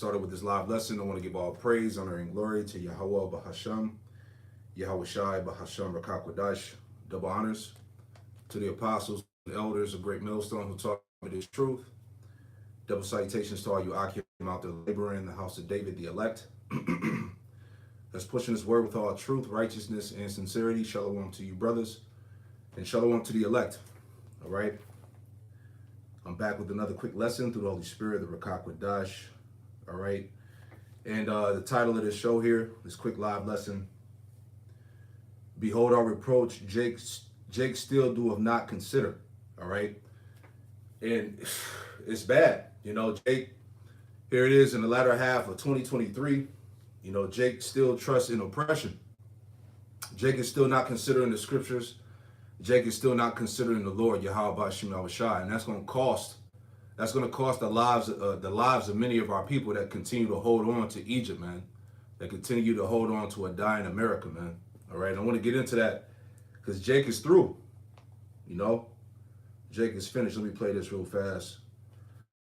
started with this live lesson, I want to give all praise, honor, and glory to Yahweh Bahasham, Yahweh Shai Bahasham Rakakwadash, double honors to the apostles and elders of Great Millstone who taught me this truth. Double salutations to all you Akim out there laboring in the house of David, the elect. That's pushing this word with all truth, righteousness, and sincerity. Shalom to you, brothers, and shalom to the elect. All right. I'm back with another quick lesson through the Holy Spirit, the Rakakwadash. All right. And the title of this show here, this quick live lesson, Behold our reproach, Jake still doeth not consider. All right. And it's bad. You know, Jake, here it is in the latter half of 2023. You know, Jake still trusts in oppression. Jake is still not considering the scriptures. Jake is still not considering the Lord, Yahweh Bashim Yahushai. And that's going to cost the lives of many of our people that continue to hold on to Egypt, man. That continue to hold on to a dying America, man. All right, I want to get into that because Jake is through. You know, Jake is finished. Let me play this real fast.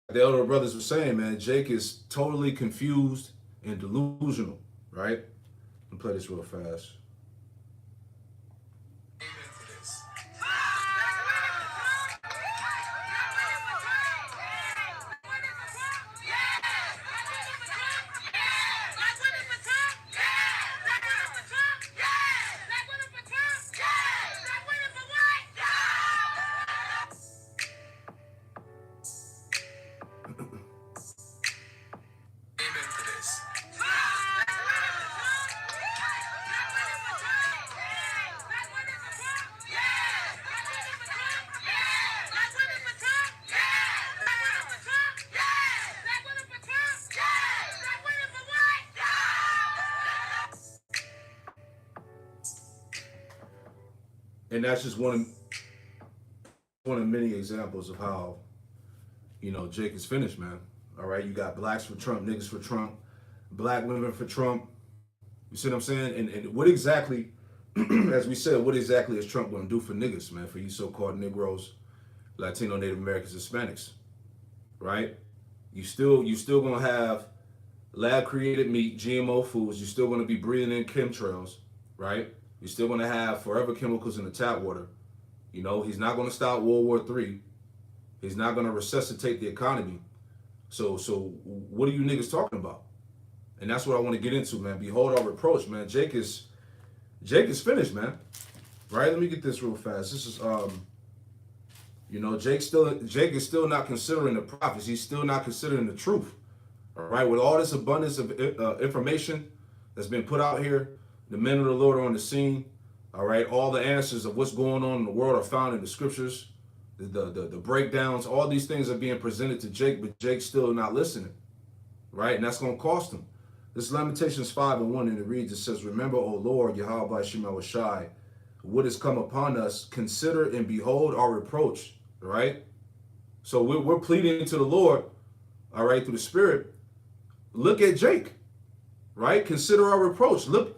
The elder brothers were saying, man, Jake is totally confused and delusional, right? Let me play this real fast. And that's just one of many examples of how, you know, Jake is finished, man. All right, you got blacks for Trump, niggas for Trump, black women for Trump. You see what I'm saying? And what exactly, as we said, what exactly is Trump going to do for niggas, man? For you so-called Negroes, Latino, Native Americans, Hispanics, right? You still going to have lab-created meat, GMO foods. You're still going to be breathing in chemtrails, right? You're still going to have forever chemicals in the tap water. You know, he's not going to stop World War III. He's not going to resuscitate the economy. So what are you niggas talking about? And that's what I want to get into, man. Behold our reproach, man. Jake is finished, man. Right? Let me get this real fast. This is you know, Jake is still not considering the prophets. He's still not considering the truth. All right, with all this abundance of information that's been put out here, the men of the Lord are on the scene. All right, all the answers of what's going on in the world are found in the scriptures. The breakdowns, all these things are being presented to Jake, but Jake's still not listening. Right, and that's going to cost him. This is Lamentations 5:1, and it reads, it says, "Remember, O Lord, Yahweh Shema Shai, what has come upon us. Consider and behold our reproach." Right? So we're pleading to the Lord, all right, through the Spirit. Look at Jake, right? Consider our reproach. Look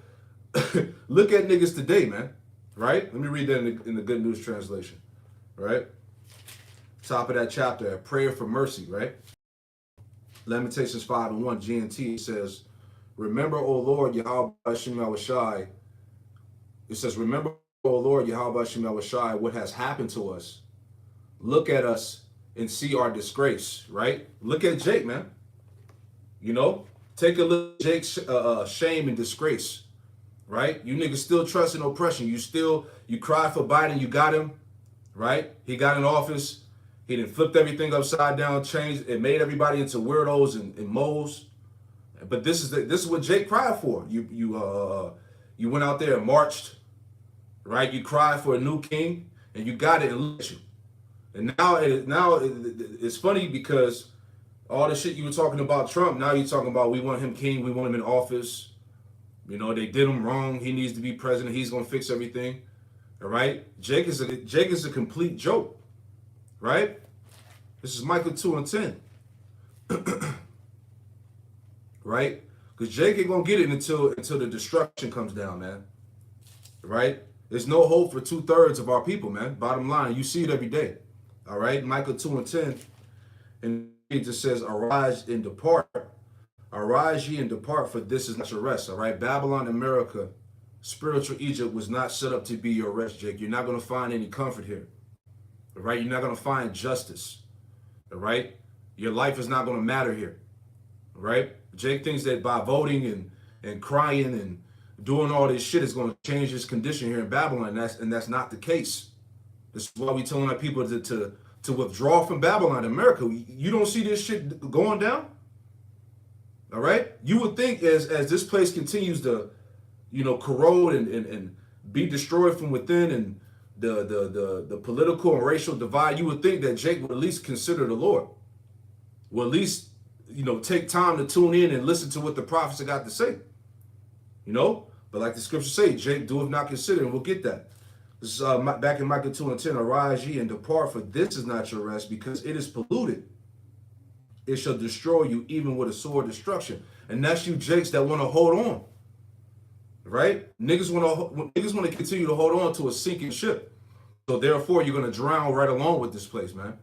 at niggas today, man. Right? Let me read that in the Good News Translation. Right? Top of that chapter, prayer for mercy, right? Lamentations 5:1, GNT says, "Remember, O Lord, Yahweh Shema Shai." It says, "Remember, O Lord, Yahweh Shema Shai, what has happened to us. Look at us and see our disgrace," right? Look at Jake, man. You know, take a look at Jake's shame and disgrace, right? You niggas still trust in oppression. You cry for Biden, you got him, right? He got in office. He done flipped everything upside down, changed, and made everybody into weirdos and moles. But this is what Jake cried for. You went out there and marched, right? You cried for a new king, and you got it, and look at you. And now it's funny because all the shit you were talking about Trump, now you're talking about we want him king, we want him in office. You know, they did him wrong. He needs to be president. He's gonna fix everything. All right. Jake is a complete joke. Right? This is Micah 2:10. Right? Because Jake ain't gonna get it until the destruction comes down, man. Right? There's no hope for 2/3 of our people, man. Bottom line, you see it every day. All right, Micah 2:10, and it just says, "Arise and depart, Arise ye and depart, for this is not your rest. All right, Babylon, America, spiritual Egypt was not set up to be your rest, Jake. You're not going to find any comfort here. All right, you're not going to find justice. All right, your life is not going to matter here. All right, Jake thinks that by voting and crying and doing all this shit is going to change his condition here in Babylon, and that's not the case. This is why we telling our people to withdraw from Babylon, America. You don't see this shit going down. All right, you would think as this place continues to, corrode and be destroyed from within, and the political and racial divide, you would think that Jake would at least consider the Lord. Will at least, take time to tune in and listen to what the prophets have got to say. But like the scriptures say, Jake doeth not consider, and we'll get that. This is back in Micah 2:10, arise ye and depart, for this is not your rest, because it is polluted. It shall destroy you even with a sword destruction. And that's you Jakes that want to hold on. Right? Niggas want to continue to hold on to a sinking ship. So therefore, you're going to drown right along with this place, man.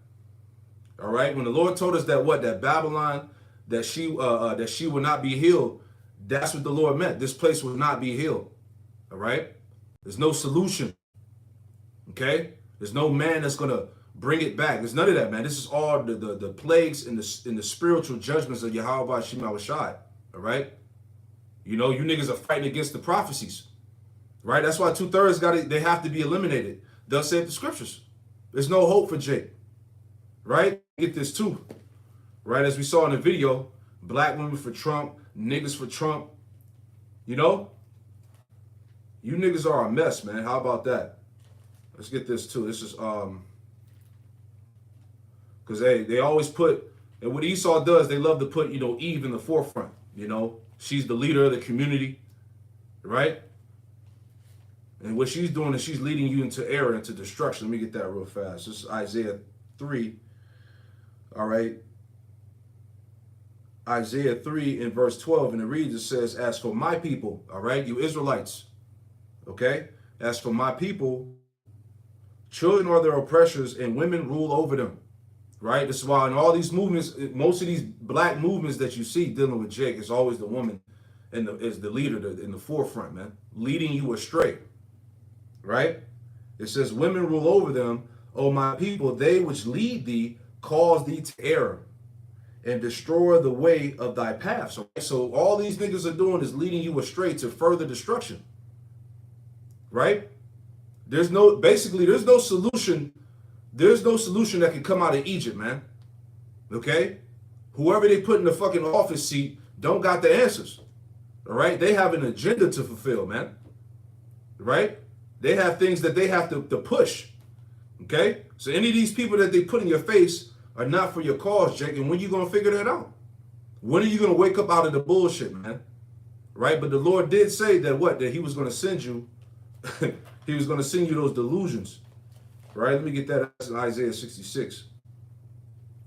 All right? When the Lord told us that Babylon, that she will not be healed, that's what the Lord meant. This place will not be healed. All right? There's no solution. Okay? There's no man that's going to bring it back. There's none of that, man. This is all the plagues and the spiritual judgments of Yahweh Shema Shai. All right? You niggas are fighting against the prophecies. Right? That's why 2/3 they have to be eliminated. Thus saith the scriptures. There's no hope for Jake. Right? Get this too. Right? As we saw in the video, black women for Trump, niggas for Trump. You niggas are a mess, man. How about that? Let's get this too. This is because they always put, and what Esau does, they love to put, Eve in the forefront. She's the leader of the community, right? And what she's doing is she's leading you into error, into destruction. Let me get that real fast. This is Isaiah 3. All right. Isaiah 3 in verse 12, and it reads, it says, as for my people, all right, you Israelites, okay? As for my people, children are their oppressors, and women rule over them. Right? This is why in all these movements, most of these black movements that you see dealing with Jake, is always the woman is the leader in the forefront, man, leading you astray. Right? It says, women rule over them, O my people, they which lead thee cause thee to err and destroy the way of thy paths. So all these niggas are doing is leading you astray to further destruction. Right? There's no solution. There's no solution that can come out of Egypt, man. Okay? Whoever they put in the fucking office seat don't got the answers. All right? They have an agenda to fulfill, man. Right? They have things that they have to push. Okay? So any of these people that they put in your face are not for your cause, Jake. And when you going to figure that out? When are you going to wake up out of the bullshit, man? Right? But the Lord did say that he was going to send you, he was going to send you those delusions. Right? Let me get that. That's in Isaiah 66.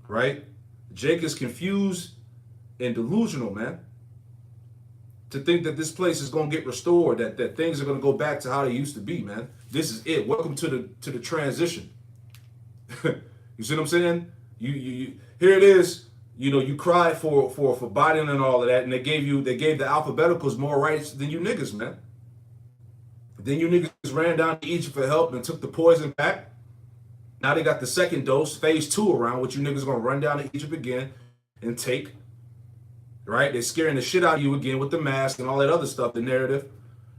Right? Jake is confused and delusional, man. To think that this place is going to get restored, that things are going to go back to how they used to be, man. This is it. Welcome to the transition. You see what I'm saying? You here it is. You cried for Biden and all of that, and they gave the alphabeticals more rights than you niggas, man. Then you niggas ran down to Egypt for help and took the poison back. Now they got the second dose, phase 2 around, which you niggas gonna run down to Egypt again and take. Right? They're scaring the shit out of you again with the mask and all that other stuff, the narrative.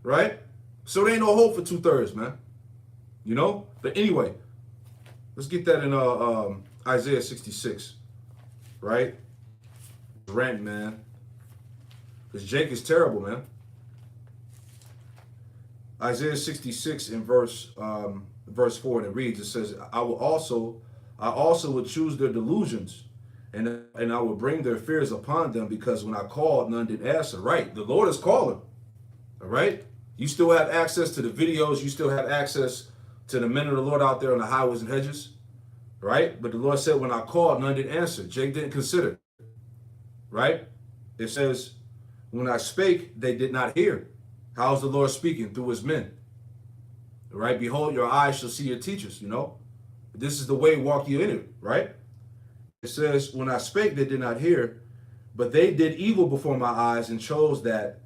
Right? So there ain't no hope for 2/3, man. But anyway, let's get that in Isaiah 66. Right? Rant, man. Because Jake is terrible, man. Isaiah 66 in verse 4, and it reads, it says, I also will choose their delusions, and I will bring their fears upon them, because when I called, none did answer. Right? The Lord is calling. All right? You still have access to the videos. You still have access to the men of the Lord out there on the highways and hedges. Right? But the Lord said, when I called, none did answer. Jake didn't consider. Right? It says, when I spake, they did not hear. How's the Lord speaking? Through his men. Right? Behold, your eyes shall see your teachers, This is the way, walk you in it, right? It says, when I spake, they did not hear. But they did evil before my eyes and chose that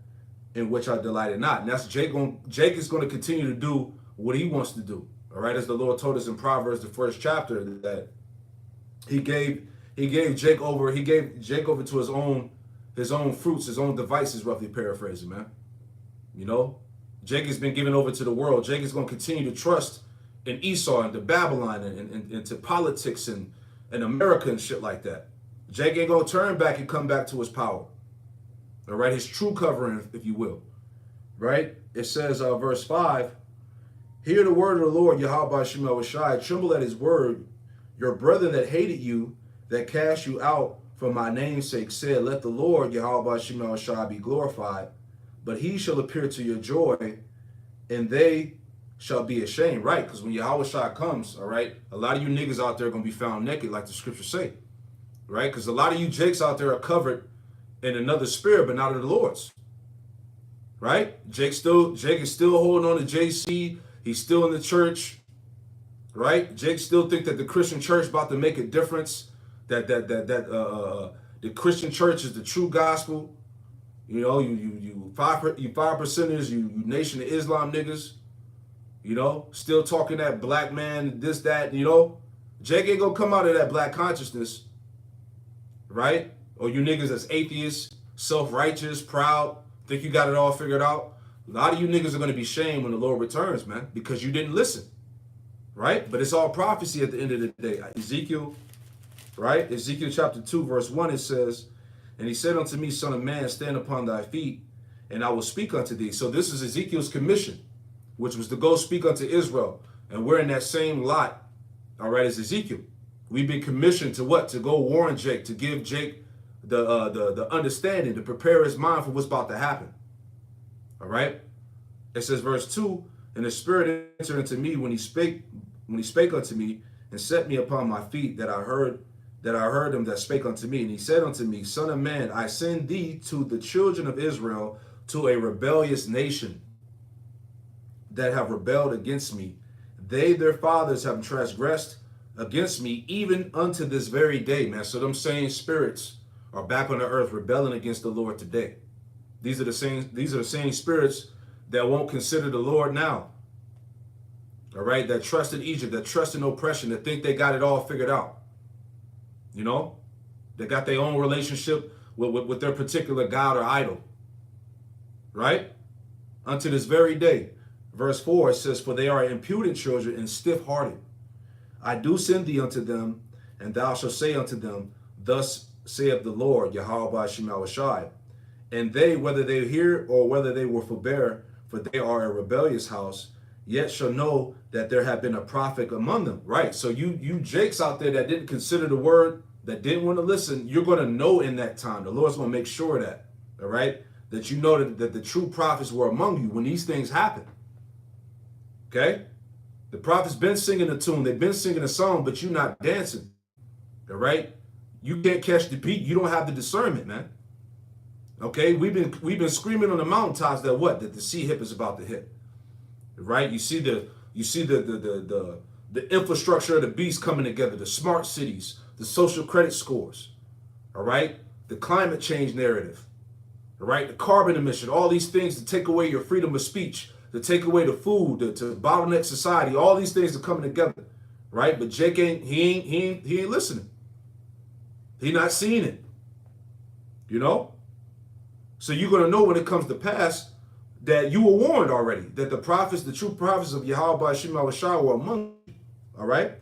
in which I delighted not. And that's Jake is going to continue to do what he wants to do. All right, as the Lord told us in Proverbs, the 1st chapter, that he gave Jake over to his own fruits, his own devices, roughly paraphrasing, man. You know, Jake has been given over to the world. Jake is going to continue to trust in Esau and to Babylon and to politics and America and shit like that. Jake ain't going to turn back and come back to his power. All right, his true covering, if you will. Right? It says, verse 5, hear the word of the Lord, Yahweh Shema Shai, tremble at his word. Your brethren that hated you, that cast you out for my name's sake, said, let the Lord, Yahweh Shema Shai, be glorified. But he shall appear to your joy, and they shall be ashamed. Right? Because when Yahweh Shai comes, all right, a lot of you niggas out there are going to be found naked, like the scriptures say. Right? Because a lot of you Jakes out there are covered in another spirit, but not of the Lord's. Right? Jake is still holding on to JC. He's still in the church. Right? Jake still think that the Christian church about to make a difference. That the Christian church is the true gospel. You know, you 5%ers, you Nation of Islam niggas. You know, still talking that black man, this, that, you know. Jake ain't gonna come out of that black consciousness. Right? Or you niggas that's atheists, self-righteous, proud, think you got it all figured out. A lot of you niggas are going to be shamed when the Lord returns, man, because you didn't listen. Right? But it's all prophecy at the end of the day. Ezekiel, right? Ezekiel chapter 2, verse 1, it says, and he said unto me, son of man, stand upon thy feet, and I will speak unto thee. So this is Ezekiel's commission, which was to go speak unto Israel. And we're in that same lot, all right, as Ezekiel. We've been commissioned to what? To go warn Jake, to give Jake the understanding, to prepare his mind for what's about to happen. All right? It says, verse 2, and the Spirit entered into me when he spake unto me, and set me upon my feet, that I heard him that spake unto me. And he said unto me, son of man, I send thee to the children of Israel, to a rebellious nation that have rebelled against me. They, their fathers, have transgressed against me, even unto this very day, man. So them same spirits are back on the earth rebelling against the Lord today. These are the same spirits that won't consider the Lord now. All right, that trust in Egypt, that trust in oppression, that think they got it all figured out. You know, they got their own relationship with their particular God or idol. Right? Unto this very day. Verse 4, it says, for they are impudent children and stiff-hearted. I do send thee unto them, and thou shalt say unto them, thus saith the Lord, Yahweh Shema Shai. And they, whether they hear or whether they will forbear, for they are a rebellious house, yet shall know that there have been a prophet among them. Right? So you Jakes out there that didn't consider the word, that didn't want to listen, you're going to know in that time. The Lord's going to make sure that, all right, that you know that the true prophets were among you when these things happen. Okay? The prophets been singing a tune, they've been singing a song, but you're not dancing. All right? You can't catch the beat. You don't have the discernment, man. Okay? We've been screaming on the mountaintops that what? That the sea hip is about to hit. Right? You see the infrastructure of the beast coming together, the smart cities, the social credit scores. All right? The climate change narrative. All right? The carbon emission, all these things to take away your freedom of speech, to take away the food, to bottleneck society, all these things are coming together, right? But Jake ain't listening. He not seeing it, you know? So you're going to know when it comes to pass that you were warned already, that the prophets, the true prophets of Yahweh Shema Shai were among you, all right?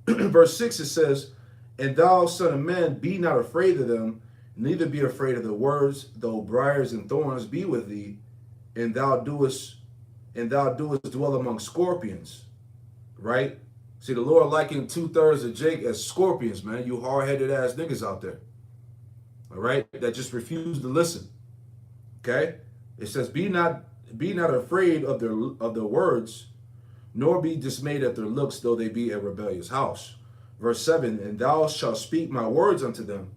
Verse 6, it says, and thou, son of man, be not afraid of them, neither be afraid of the words, though briars and thorns be with thee, and thou doest dwell among scorpions, right? See, the Lord likened 2/3 of Jake as scorpions, man. You hard-headed ass niggas out there, all right, that just refuse to listen. Okay, it says, be not afraid of their words, nor be dismayed at their looks, though they be a rebellious house. Verse 7, and thou shalt speak my words unto them,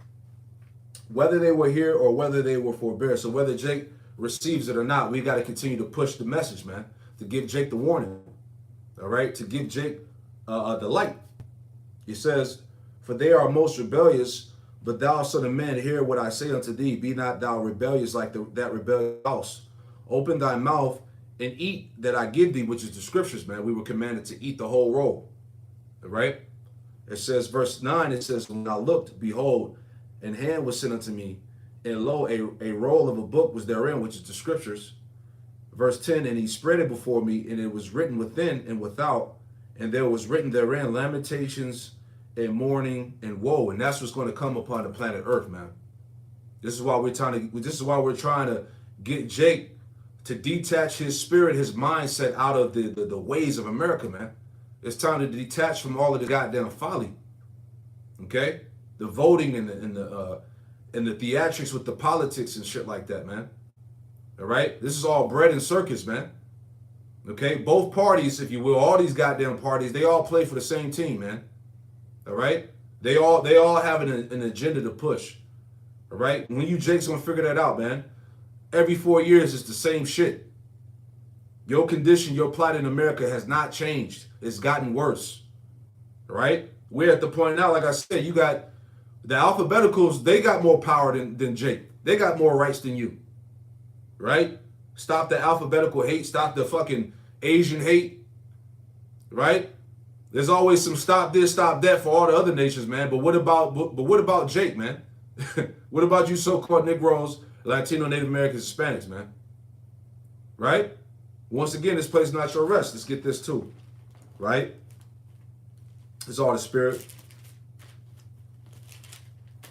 whether they will hear or whether they will forbear. So whether Jake receives it or not, we got to continue to push the message, man, to give Jake the warning, all right, to give Jake the light. It says, for they are most rebellious, But thou, son of man, hear what I say unto thee. Be not thou rebellious like that rebellious house. Open thy mouth and eat that I give thee, which is the scriptures, man. We were commanded to eat the whole roll, right? It says, verse 9, it says, when I looked, behold, an hand was sent unto me, and lo, a roll of a book was therein, which is the scriptures. Verse 10, and he spread it before me, and it was written within and without, and there was written therein lamentations and mourning and woe. And that's what's going to come upon the planet Earth, man. This is why we're trying to get Jake to detach his spirit, his mindset out of the ways of America, man. It's time to detach from all of the goddamn folly. Okay? The voting and the theatrics with the politics and shit like that, man. All right? This is all bread and circus, man. Okay? Both parties, if you will, all these goddamn parties, they all play for the same team, man. All right? They all have an agenda to push. All right? When you Jake's gonna figure that out, man. Every 4 years, it's the same shit. Your condition, your plight in America has not changed. It's gotten worse. All right? We're at the point now, like I said, you got the alphabeticals, they got more power than Jake. They got more rights than you. Right? Stop the alphabetical hate. Stop the fucking Asian hate. Right? There's always some stop this, stop that for all the other nations, man. But what about Jake, man? What about you so-called Negroes, Latino, Native Americans, Hispanics, man? Right? Once again, this place is not your rest. Let's get this too. Right? It's all the spirit.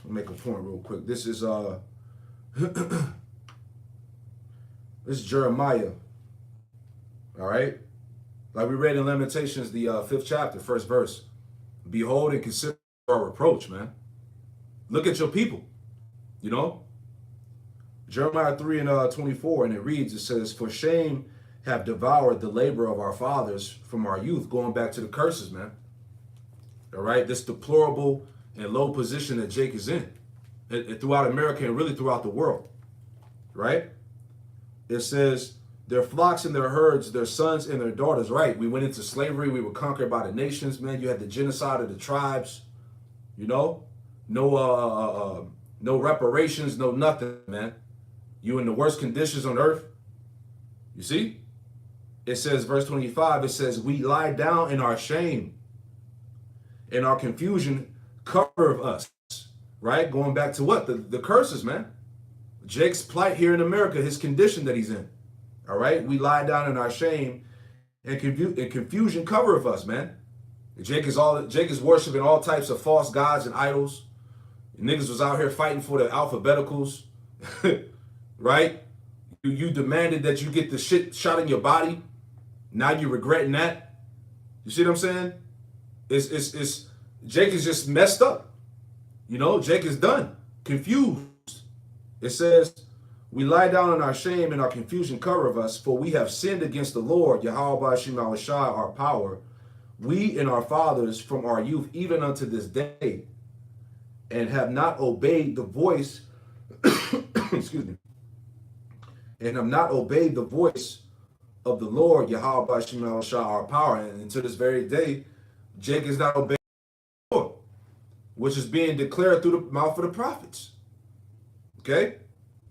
I'll make a point real quick. This is this is Jeremiah. All right? Like we read in Lamentations, the 5th chapter, 1st verse. Behold and consider our reproach, man. Look at your people. You know? Jeremiah 3 and 24, and it reads, it says, for shame have devoured the labor of our fathers from our youth, going back to the curses, man. All right? This deplorable and low position that Jake is in throughout America and really throughout the world. Right? It says, their flocks and their herds, their sons and their daughters. Right? We went into slavery. We were conquered by the nations, man. You had the genocide of the tribes. You know? No reparations, no nothing, man. You in the worst conditions on earth. You see? It says, verse 25, it says, we lie down in our shame, and our confusion cover us. Right? Going back to what? The curses, man. Jake's plight here in America, his condition that he's in. All right? We lie down in our shame, and confusion covereth us, man. Jake is worshiping all types of false gods and idols. Niggas was out here fighting for the alphabeticals. Right? You demanded that you get the shit shot in your body. Now you're regretting that. You see what I'm saying? It's Jake is just messed up. You know, Jake is done. Confused. It says, we lie down in our shame and our confusion covereth us, for we have sinned against the Lord, Yahweh Shai, our power, we and our fathers from our youth, even unto this day, and have not obeyed the voice, excuse me, and have not obeyed the voice of the Lord, Yahweh Shai, our power. And to this very day, Jake is not obeying the Lord, which is being declared through the mouth of the prophets. Okay?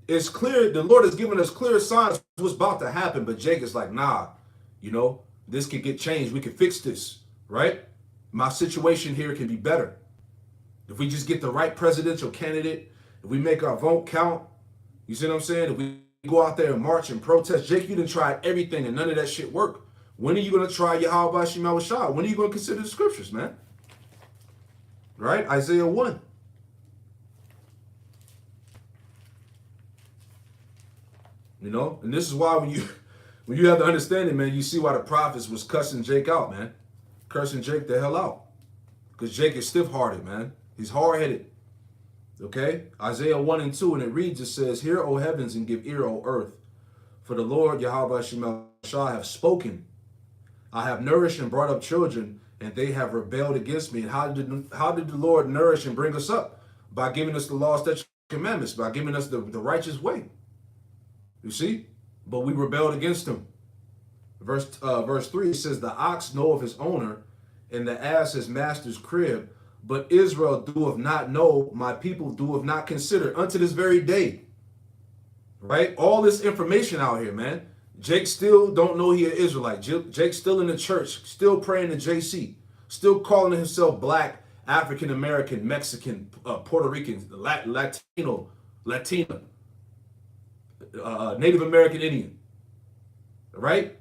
It's clear, the Lord has given us clear signs of what's about to happen, but Jake is like, nah, you know, this could get changed. We can fix this, right? My situation here can be better. If we just get the right presidential candidate, if we make our vote count, you see what I'm saying? If we go out there and march and protest, Jake, you done tried everything and none of that shit worked. When are you going to try Yahweh Shai? When are you going to consider the scriptures, man? Right? Isaiah 1. You know, and this is why when you have the understanding, man, you see why the prophets was cussing Jake out, man. Cursing Jake the hell out. Because Jake is stiff-hearted, man. He's hard-headed. Okay? Isaiah 1 and 2, and it reads, it says, hear, O heavens, and give ear, O earth. For the Lord, Yahweh Shai, have spoken. I have nourished and brought up children, and they have rebelled against me. And how did the Lord nourish and bring us up? By giving us the law, statutes, and commandments, by giving us the righteous way. You see? But we rebelled against him. Verse 3 says, the ox knoweth his owner, and the ass his master's crib, But Israel doeth not know, my people doeth not consider unto this very day. Right? All this information out here, man. Jake still don't know he an Israelite. Jake still in the church, still praying to JC, still calling himself black, African American, Mexican, Puerto Rican, Latino, Latina, Native American Indian. Right?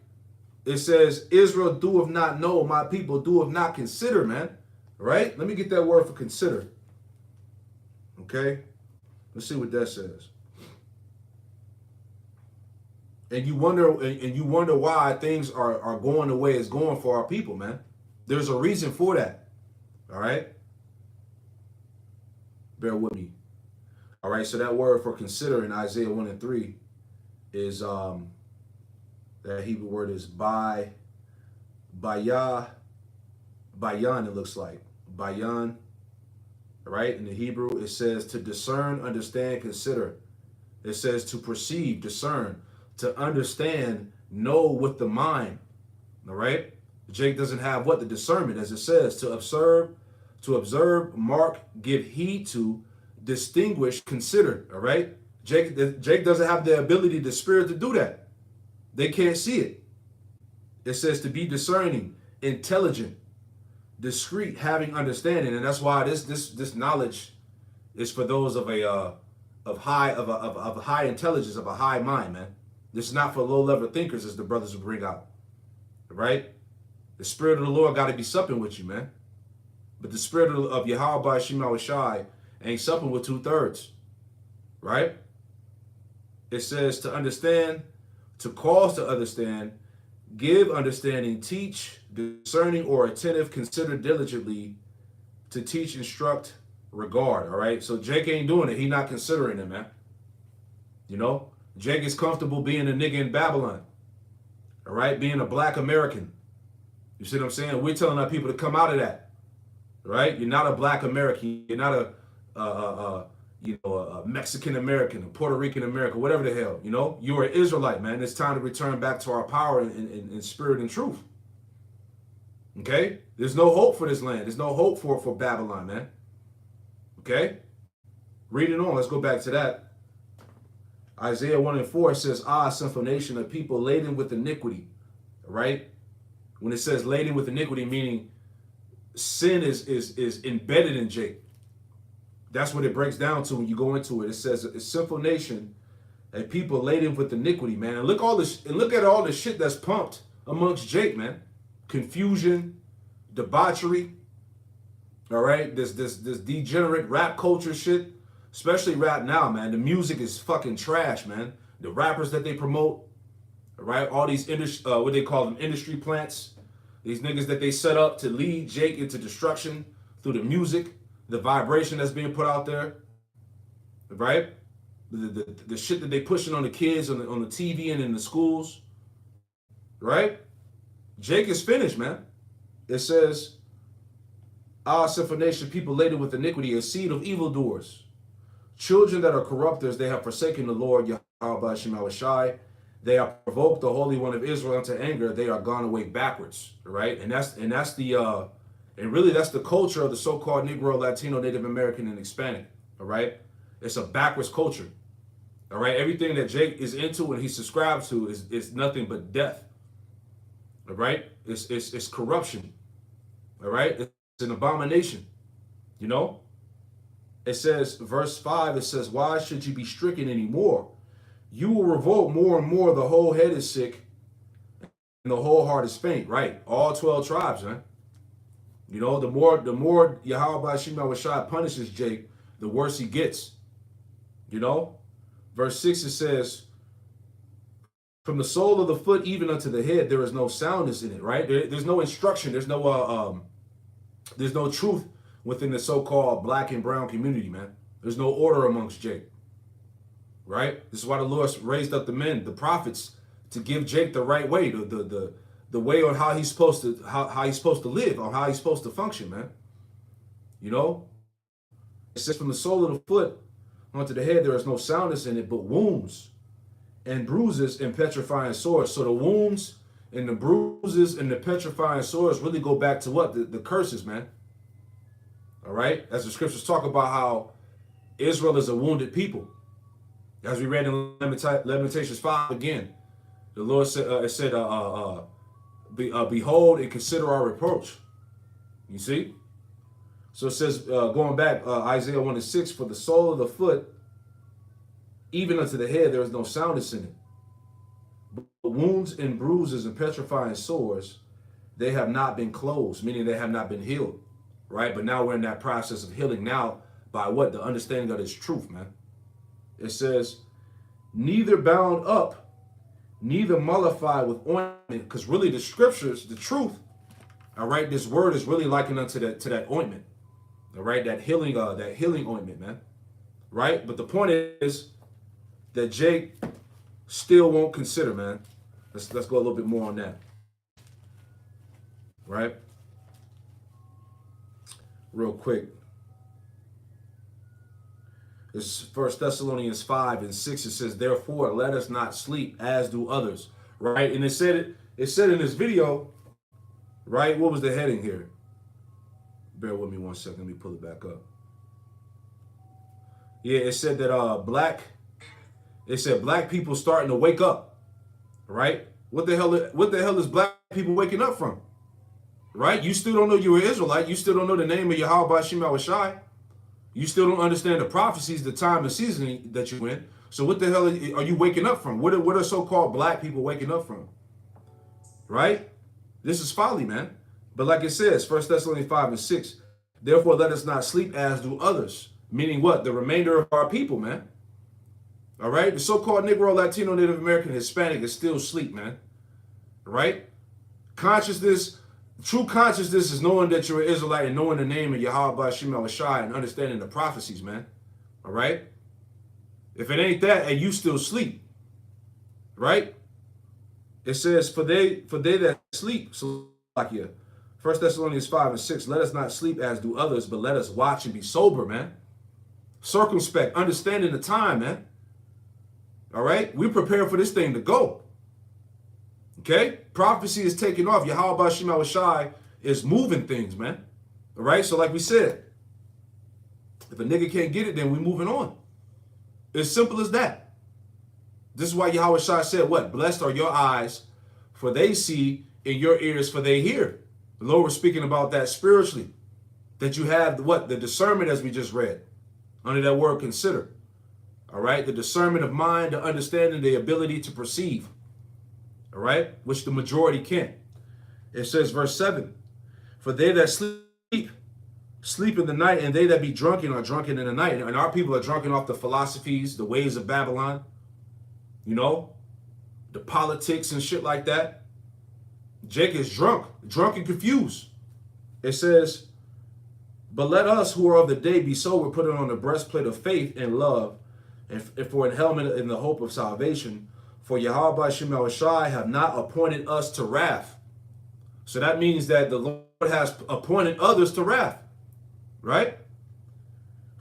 It says, Israel doeth not know, my people doeth not consider, man. Right? Let me get that word for consider. Okay? Let's see what that says. And you wonder why things are going the way it's going for our people, man. There's a reason for that. All right? Bear with me. All right, so that word for consider in Isaiah 1 and 3 is that Hebrew word is bayah, bayan, it looks like. Bayan. Right? In the Hebrew, it says to discern, understand, consider. It says to perceive, discern, to understand, know with the mind. All right? Jake doesn't have what? The discernment, as it says, to observe, mark, give heed to, distinguish, consider. All right? Jake doesn't have the ability, the spirit to do that. They can't see it. It says to be discerning, intelligent, discreet, having understanding, and that's why this knowledge is for those of high intelligence, of a high mind, man. This is not for low-level thinkers, as the brothers will bring out. Right? The Spirit of the Lord got to be supping with you, man. But the Spirit of Yahweh Shema Shai ain't supping with 2/3. Right? It says to understand, to cause to understand, give understanding, teach, discerning or attentive, consider diligently, to teach, instruct, regard. All right? So Jake ain't doing it. He not considering it, man. You know? Jake is comfortable being a nigga in Babylon, all right? Being a black American. You see what I'm saying? We're telling our people to come out of that, right? You're not a black American. You're not a Mexican American, a Puerto Rican American, whatever the hell, you know? You're an Israelite, man. It's time to return back to our power in spirit and truth, okay? There's no hope for this land. There's no hope for Babylon, man, okay? Reading on, let's go back to that. Isaiah 1 and 4 says, sinful nation, a people laden with iniquity, right? When it says laden with iniquity, meaning sin is embedded in Jake. That's what it breaks down to when you go into it. It says, a sinful nation, a people laden with iniquity, man. And look at all the shit that's pumped amongst Jake, man. Confusion, debauchery, all right? This degenerate rap culture shit. Especially rap now, man. The music is fucking trash, man. The rappers that they promote, right? All these what they call them, industry plants. These niggas that they set up to lead Jake into destruction through the music, the vibration that's being put out there, right? The shit that they pushing on the kids on the TV and in the schools, right? Jake is finished, man. It says, sinful nation, people laden with iniquity, a seed of evildoers. Children that are corrupters, they have forsaken the Lord, Yahweh Shema Shai. They have provoked the Holy One of Israel unto anger. They are gone away backwards, right? And that's the culture of the so-called Negro, Latino, Native American, and Hispanic, all right? It's a backwards culture, all right? Everything that Jake is into and he subscribes to is nothing but death, all right? It's corruption, all right? It's an abomination, you know? It says, verse 5, it says, why should you be stricken anymore? You will revolt more and more. The whole head is sick and the whole heart is faint, right? All 12 tribes, man. You know, the more Yahweh Shema Shai punishes Jake, the worse he gets. You know? Verse 6, it says, from the sole of the foot even unto the head, there is no soundness in it, right? There's no instruction. There's no truth within the so-called black and brown community, man. There's no order amongst Jake, right? This is why the Lord raised up the men, the prophets, to give Jake the right way, the way on how he's supposed to live, on how he's supposed to function, man. You know, it says from the sole of the foot onto the head there is no soundness in it, but wounds and bruises and petrifying sores. So the wounds and the bruises and the petrifying sores really go back to what? The curses, man. All right? As the scriptures talk about how Israel is a wounded people. As we read in Lamentations 5 again, the Lord said, behold and consider our reproach. You see? So it says, going back, Isaiah 1 and 6, for the sole of the foot, even unto the head, there is no soundness in it. But wounds and bruises and petrifying sores, they have not been closed, meaning they have not been healed, right? But now we're in that process of healing now by what? The understanding of this truth, man. It says, neither bound up, neither mollified with ointment, because really the scriptures, the truth, all right, this word is really likened unto that ointment, all right, that healing ointment, man, right? But the point is that Jake still won't consider, man. Let's go a little bit more on that, right? Real quick. It's 1 Thessalonians 5 and 6. It says, therefore, let us not sleep as do others, right? And it said in this video, right? What was the heading here? Bear with me 1 second. Let me pull it back up. Yeah, it said that black people starting to wake up, right? What the hell is black people waking up from? Right? You still don't know you're an Israelite. You still don't know the name of Yahweh Shem Shai. You still don't understand the prophecies, the time and season that you're in. So what the hell are you waking up from? What are so-called black people waking up from? Right? This is folly, man. But like it says, 1 Thessalonians 5 and 6, therefore let us not sleep as do others. Meaning what? The remainder of our people, man. All right? The so-called Negro, Latino, Native American, Hispanic is still asleep, man. Right? Consciousness, true consciousness is knowing that you're an Israelite and knowing the name of Yahweh Shem Shai and understanding the prophecies, man. All right? If it ain't that, and you still sleep. Right? It says, for they that sleep, so like here, 1 Thessalonians 5 and 6, let us not sleep as do others, but let us watch and be sober, man. Circumspect, understanding the time, man. All right? We prepare for this thing to go. Okay? Prophecy is taking off. Yahweh Shem Shai is moving things, man. All right? So like we said, if a nigga can't get it, then we moving on. It's simple as that. This is why Yahweh Shai said what? Blessed are your eyes, for they see, and your ears, for they hear. The Lord was speaking about that spiritually. That you have what? The discernment, as we just read. Under that word, consider. All right? The discernment of mind, the understanding, the ability to perceive. All right? Which the majority can't. It says, verse 7, for they that sleep in the night, and they that be drunken are drunken in the night. And our people are drunken off the philosophies, the ways of Babylon, you know, the politics and shit like that. Jake is drunk and confused. It says, but let us who are of the day be sober, put on the breastplate of faith and love, and for an helmet in the hope of salvation. For Yahweh Shem Shai have not appointed us to wrath. So that means that the Lord has appointed others to wrath. Right?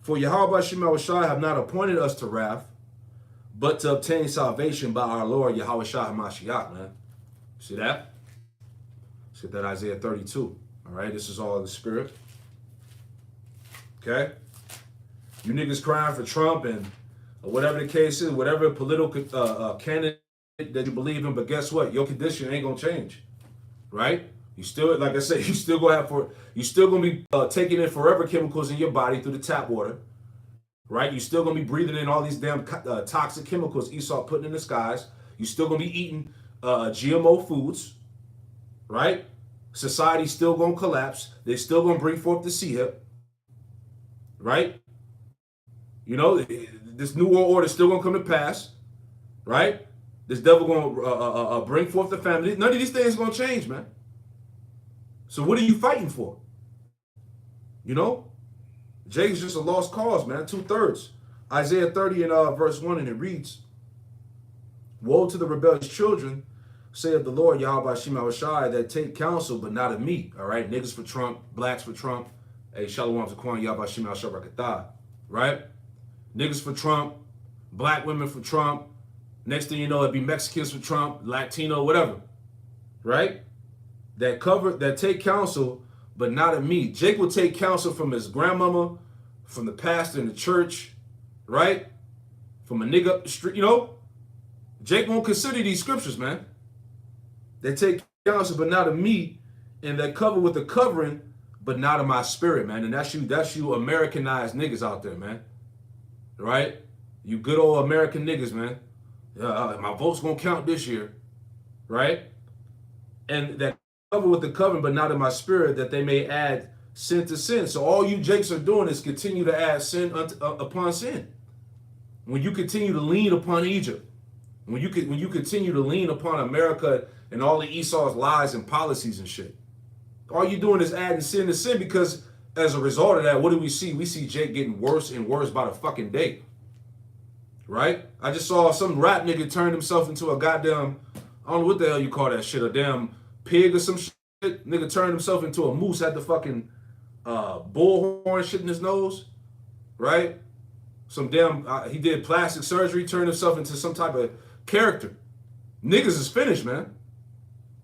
For Yahweh Shem Shai have not appointed us to wrath, but to obtain salvation by our Lord Yahweh Shai HaMashiach, man. See that? Let's get that Isaiah 32. All right? This is all of the Spirit. Okay? You niggas crying for Trump and whatever the case is, whatever political candidate that you believe in, but guess what? Your condition ain't gonna change, right? You still, like I said, you still gonna be taking in forever chemicals in your body through the tap water, right? You still gonna be breathing in all these damn toxic chemicals Esau putting in the skies. You still gonna be eating GMO foods, right? Society's still gonna collapse. They still gonna bring forth the sea hip, right? You know, this new world order is still gonna come to pass, right? This devil gonna bring forth the family. None of these things gonna change, man. So what are you fighting for? You know, Jake is just a lost cause, man. 2/3. Isaiah 30 and verse 1, and it reads, "Woe to the rebellious children, saith the Lord Yahweh Shem Shai, that take counsel, but not of me." All right, niggas for Trump, blacks for Trump. Hey, Shalom Zaquan Yahweh Shem Shai, right? Niggas for Trump, black women for Trump. Next thing you know, it'd be Mexicans for Trump, Latino, whatever, right? That take counsel, but not of me. Jake will take counsel from his grandmama, from the pastor in the church, right? From a nigga up the street, you know? Jake won't consider these scriptures, man. They take counsel, but not of me, and they cover with the covering, but not of my spirit, man. And that's you Americanized niggas out there, man. Right? You good old American niggas, man. My vote's gonna count this year, right? And that cover with the covering, but not in my spirit, that they may add sin to sin. So all you Jakes are doing is continue to add sin upon sin. When you continue to lean upon Egypt, when you continue to lean upon America and all the Esau's lies and policies and shit, all you doing is adding sin to sin, because as a result of that, what do we see? We see Jake getting worse and worse by the fucking day. Right? I just saw some rap nigga turn himself into a goddamn, I don't know what the hell you call that shit, a damn pig or some shit. Nigga turned himself into a moose, had the fucking bullhorn shit in his nose. Right? Some damn, he did plastic surgery, turned himself into some type of character. Niggas is finished, man.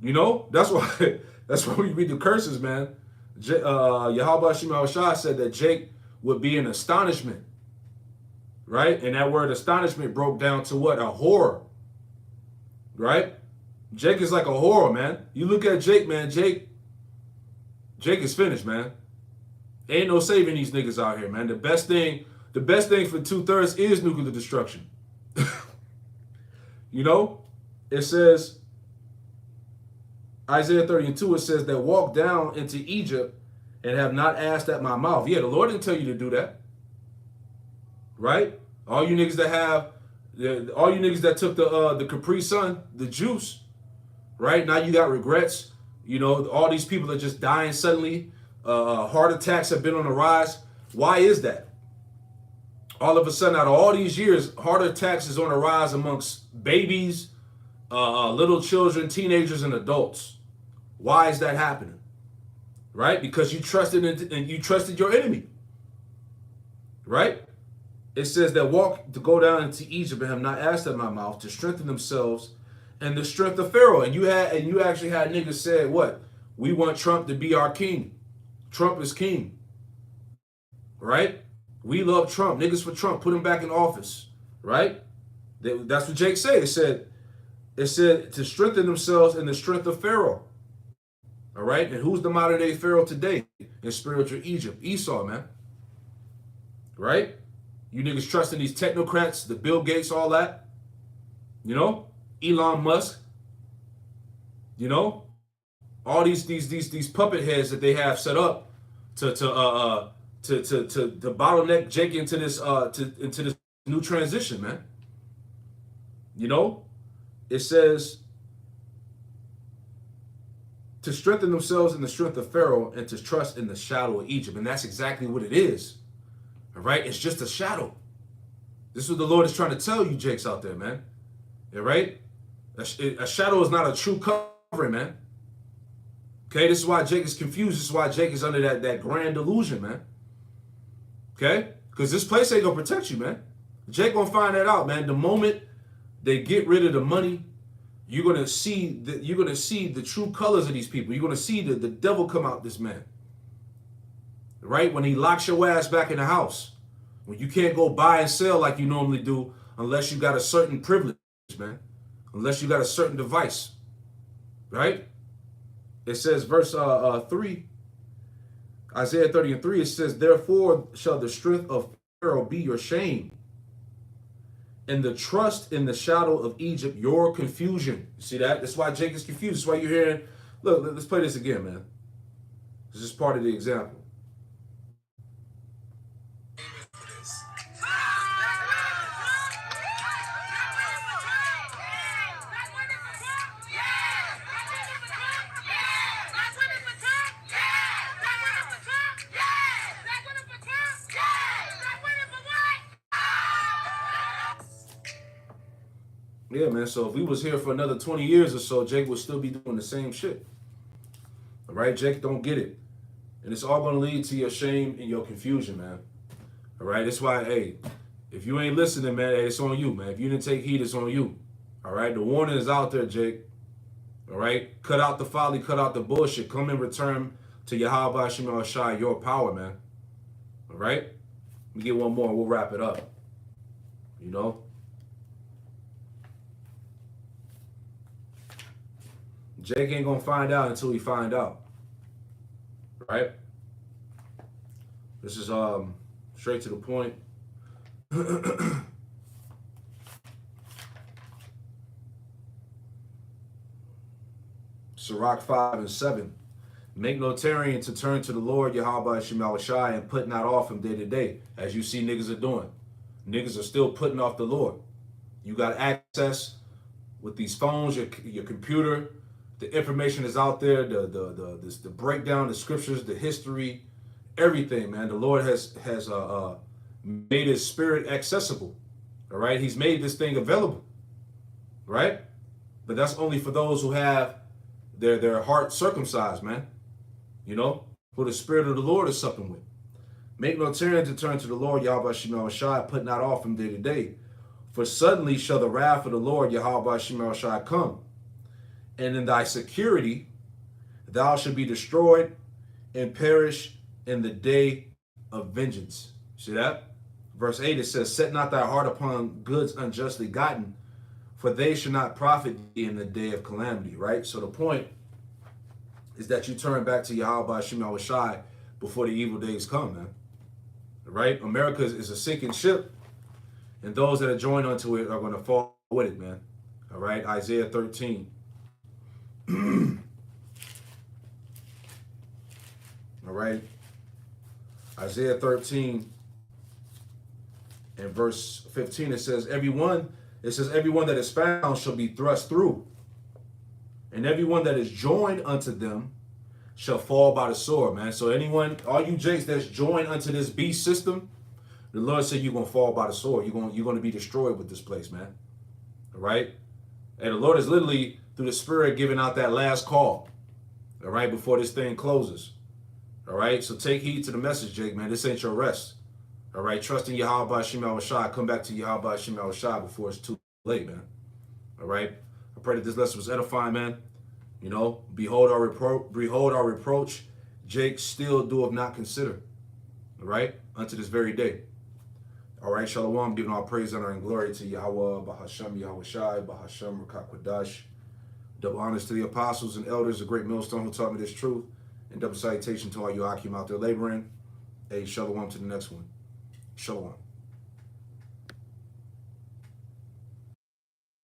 You know? That's why we read the curses, man. Yahweh Shema Shah said that Jake would be in astonishment. Right? And that word astonishment broke down to what? A horror. Right? Jake is like a horror, man. You look at Jake, man. Jake is finished, man. Ain't no saving these niggas out here, man. The best thing for 2/3 is nuclear destruction. You know? It says, Isaiah 30:2, it says that walk down into Egypt and have not asked at my mouth. Yeah, the Lord didn't tell you to do that. Right? All you niggas that took the Capri Sun, the juice, right? Now you got regrets. You know, all these people are just dying suddenly. Heart attacks have been on the rise. Why is that? All of a sudden, out of all these years, heart attacks is on the rise amongst babies, little children, teenagers, and adults. Why is that happening? Right? Because you trusted your enemy. Right? It says that walk to go down into Egypt and have not asked at my mouth to strengthen themselves and the strength of Pharaoh. And you actually had niggas say what? We want Trump to be our king. Trump is king. Right? We love Trump. Niggas for Trump. Put him back in office. Right? That's what Jake said. It said to strengthen themselves in the strength of Pharaoh. All right? And who's the modern day Pharaoh today in spiritual Egypt? Esau, man. Right? You niggas trusting these technocrats, the Bill Gates, all that. You know? Elon Musk. You know? All these puppet heads that they have set up to bottleneck Jake into this new transition, man. You know? It says to strengthen themselves in the strength of Pharaoh and to trust in the shadow of Egypt. And that's exactly what it is. All right? It's just a shadow. This is what the Lord is trying to tell you, Jakes, out there, man. All right? A shadow is not a true covering, man. Okay? This is why Jake is confused. This is why Jake is under that grand delusion, man. Okay? Because this place ain't going to protect you, man. Jake going to find that out, man. The moment they get rid of the money, you're going to see the true colors of these people. You're going to see the devil come out this man. Right? When he locks your ass back in the house. When you can't go buy and sell like you normally do unless you got a certain privilege, man. Unless you got a certain device. Right? It says, verse 3, Isaiah 30:3, it says, therefore shall the strength of Pharaoh be your shame, and the trust in the shadow of Egypt your confusion. You see that? That's why Jake is confused. That's why you're hearing, look, let's play this again, man. This is part of the example. Yeah, man. So if we was here for another 20 years or so, Jake would still be doing the same shit. All right? Jake don't get it. And it's all going to lead to your shame and your confusion, man. All right? That's why, hey, if you ain't listening, man, hey, it's on you, man. If you didn't take heed, it's on you. All right? The warning is out there, Jake. All right? Cut out the folly, cut out the bullshit. Come and return to Yahweh Shema Shai, your power, man. All right? Let me get one more and we'll wrap it up. You know? Jake ain't gonna find out until he find out. Right? This is straight to the point. Sirach 5 and 7. Make no tarrying to turn to the Lord Yahweh Shema Shai and put not off from day to day, as you see niggas are doing. Niggas are still putting off the Lord. You got access with these phones, your computer. The information is out there. The breakdown, the scriptures, the history, everything, man. The Lord has made His Spirit accessible. All right, He's made this thing available. Right, but that's only for those who have their heart circumcised, man. You know, who the Spirit of the Lord is supping with. Make no tarrying to turn to the Lord Yahweh Shema Shai, put not off from day to day. For suddenly shall the wrath of the Lord Yahweh Shema Shai come, and in thy security thou shalt be destroyed and perish in the day of vengeance. See that? Verse 8, it says, set not thy heart upon goods unjustly gotten, for they shall not profit thee in the day of calamity. Right? So the point is that you turn back to Yahweh Shema Shai before the evil days come, man. Right? America is a sinking ship, and those that are joined unto it are going to fall with it, man. All right? Isaiah 13. All right? Isaiah 13 and verse 15, it says, everyone that is found shall be thrust through, and everyone that is joined unto them shall fall by the sword, man. So anyone, all you jakes that's joined unto this beast system, the Lord said you're going to fall by the sword. You're going to be destroyed with this place, man. All right? And the Lord is literally, through the Spirit, giving out that last call, all right, before this thing closes. All right? So take heed to the message, Jake, man. This ain't your rest. All right? Trust in Yahweh Shema Shai. Come back to Yahweh Shema Shai before it's too late, man. All right? I pray that this lesson was edifying, man. You know, behold our reproach. Jake still doeth not consider. All right? Unto this very day. All right, Shalom, giving all praise, honor, and glory to Yahweh, Bahashem, Yahweh Shai, Bahashem, Rakakwadash. Double honors to the apostles and elders, a great millstone who taught me this truth. And double salutation to all you Akim out there laboring. Hey, Shalom to the next one. Shalom.